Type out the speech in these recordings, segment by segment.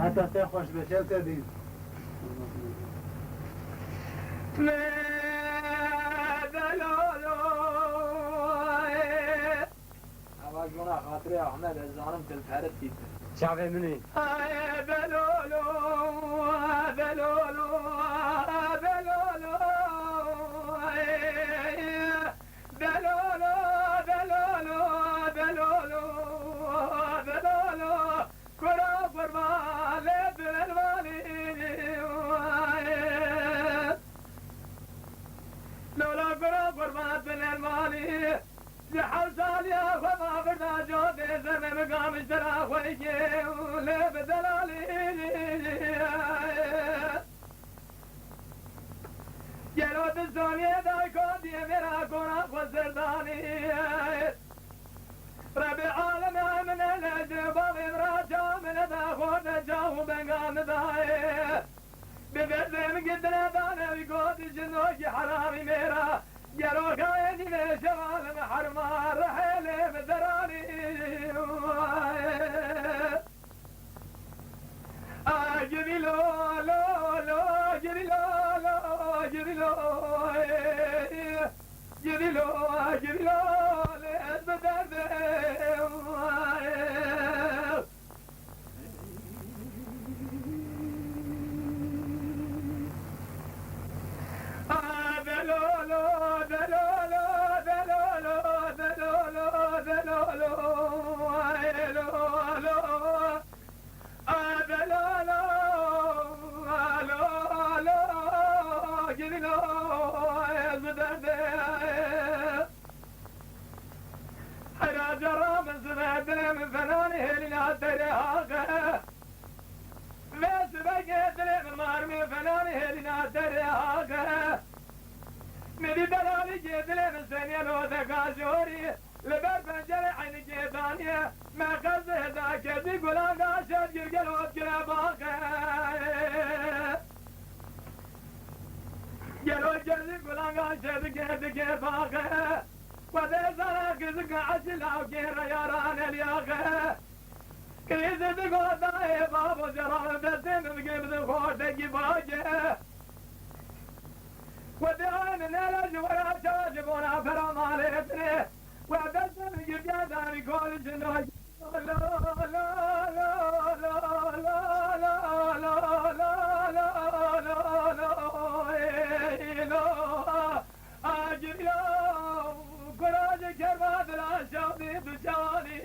حتی ته خوش بشل کردیم اما جونا خاطر احمد ظالم تلفرت تیپ شعبه منی بلولو بلولو بلولو بلولو بلولو بلولو بلولو کرا قربان بلوانی لولا کرا قربان بلوانی لحوزال يا وما برنا جود زمن قامش درا خويجي ولا بدلالي جلوت الزونية دا كودي ميرا كونا وزرداني ربي عالم من الجبال راجع من دا خود جاو بنقام داي ببدل قدنا دانا بيقود جنوش حرامي ميرا جلو كايني شمال محرمة رحيلي بدراني جري لو لو لو جري لو لو جري لو جري لو جري لو بدرد من فناني هلنا دريها بس بقيت لي مرمي فناني هلنا دريها مدي دلالي جيت لي من سنين لو ذكازوري لبر بنجر عين جيدانية ما قصده ذاك دي قلان قاشد قلقل وابقنا باقي قلو جرزي قلان قاشد قلقل باقي وذي زرق زق عجلا وكير ياران الياغي كيز دقو داي بابو جران بسين بقيم دخور دقي باجي ودعان نلج ورا شاجبونا فرمالي اتني وعدسن جبياداني كل جنوج لا لا لا لا لا لا لا لا لا لا أجري كراج كربات لا شوقي تجاني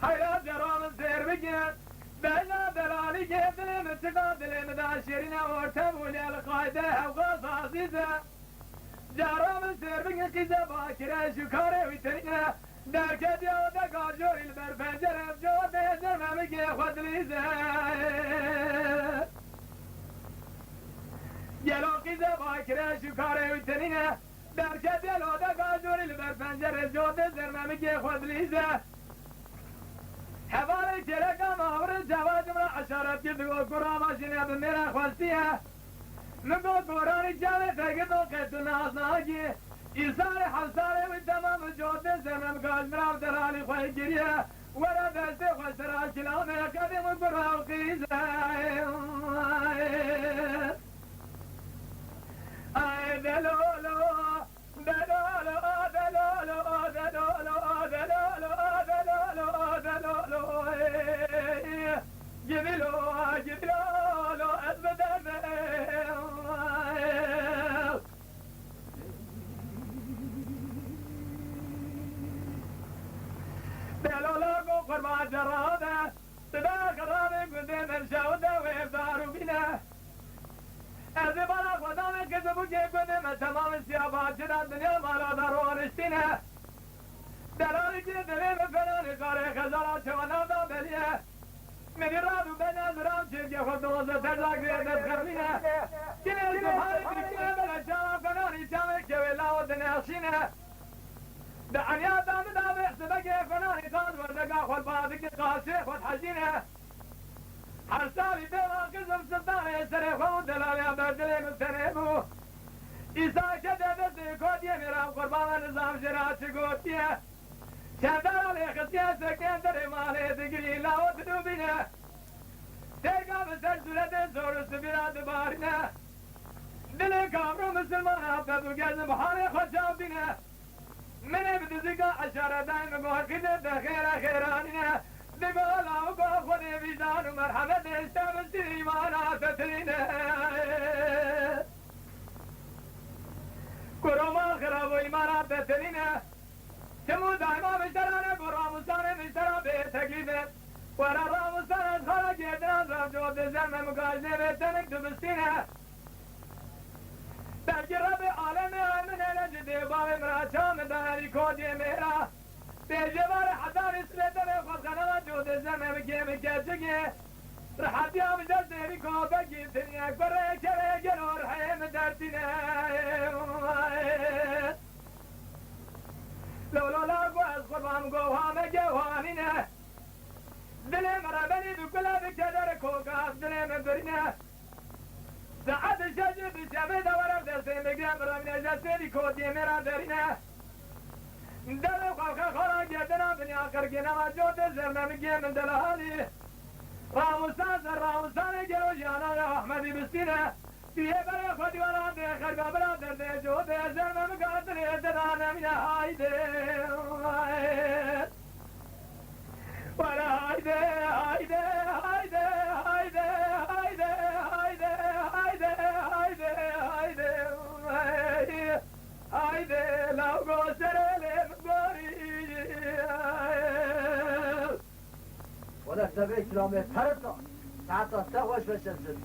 حياة جرام سير بجيت بلا دلالي جيت لي متقاد لي مداشرين وارتبوا لي القايدة وقصاصيزة جرام سير بجيت كذا باكرة شكاري ويترينا دركت يا دقا جوري البرفنجر بجوة يزر ما بقي خد ليزة جلو قيزة باكرة شكاري ويترينا دركت يا دقا جوري البرفنجر بجوة يزر ما بقي خد ليزة حبالي تلقى مهور الجواز من عشرات كذو قرامة شنب ميرا خوالتيها نقو قراني جالي تقدو قيتو ناس ناجي إيساري حساري والتمام جوتي سرم قال مراو درالي خوي جريا ورا دستي خوي سرا شلامي قدم قراو قيزة اي دلولو دلولو دلولو دلولو دلولو دلولو جبلو جبلو اثبت دلولو قربان جرادة تباك رابي قدام الشودة ويبداروا بنا أزبالا خدانا كذبوا جيب قدام تمام السيابات جدا الدنيا مالا داروا رشتنا دلالي جدا دليل فلاني قاري خزارات شوانا دا بليه من رادو بنا زرام شرقي خدوزة ترزاق ريدت خرمينا كنا الزباري بكنا بلا شاما فناني شامي كويلا ودناشينا دعنيا دام دام احسبك فناني قاد وردقا خد بادك قاسي خد حجينا حرسالي بيلا قزم سلطاني سريخو دلالي بردلي مستنيبو إيسا كده دستي كودية ميرام قربان نظام شراط شكوتية شندر علي خسيا سكين دري مالي بگیری لاوت رو بینه ترگا به سر صورت زور سبیرات بارینه دل کامرو مسلمان حفظ و گرد بحال خوشاب بینه منه بدزیگا اشاره دایم گوه خیده دخیر خیرانینه دگو لاو گوه خودی ویزان و مرحمت اشتم سیمانا سترینه کروما خراب و ایمانا بترینه چمو دایما مشترانه براموستانه مشترا به تکلیفه ورا راموستان از خالا گردن را جو دزم مگاجنه به تنک دبستینه درگی رب عالم آمن لجده باوی مراچام داری کودی میرا بیجوار حضار اسلیتر خود خنما جو دزم مگیم کچگه رحاتی هم جد دیری کو بگی دنیا گره کره گرور حیم دردینه لولا گو از قربان گو همه گوانینه دل مرا بنی دو کلا بکدر کوکاس دل من برینه ساعت شجر بشمه دورم دسته بگرم برم نجسته دی کودی میرا درینه دل خلق خورا گردنا بنیا کرگی نما جوت زرم گیم دل حالی راموستان سر راموستان گلو جانا احمدی بستینه دیه برای خودی ورام ده خرگا برام درده جوت زرم گردنی ددانم یا هایده ورا هایده هایده هایده هایده هایده هایده هایده هایده هایده هایده لاغو سرلم گوری ولا 7 کیلومتر تا ساعت تا خوش بشنسد